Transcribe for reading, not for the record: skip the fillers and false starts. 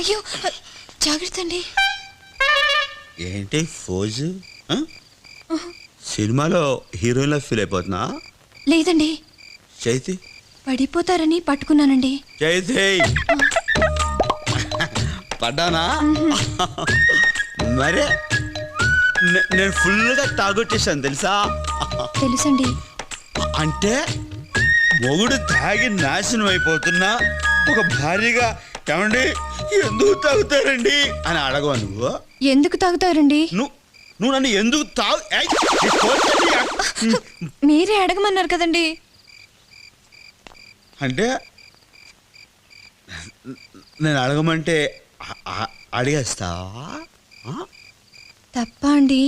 అయ్యో జాగ్రత్త అండి. ఏంటి ఫోజు? సినిమాలో హీరోయిన్లా ఫీల్ అయిపోతున్నా? లేదండి, చైతి పడిపోతారని పట్టుకున్నానండి. చైతి పడ్డానా? మరే నేను ఫుల్గా తాగొట్టేశాను తెలుసా? తెలుసండి. అంటే మొగుడు తాగి నాశనం అయిపోతున్నా ఒక భార్యగా ఏమండి ఎందుకు తాగుతారండి అని అడగవా నువ్వు? ఎందుకు తాగుతారండి? నువ్వు నన్ను ఎందుకు మీరే అడగమన్నారు కదండి. అంటే నేను అడగమంటే అడిగేస్తావా? తప్ప అండి?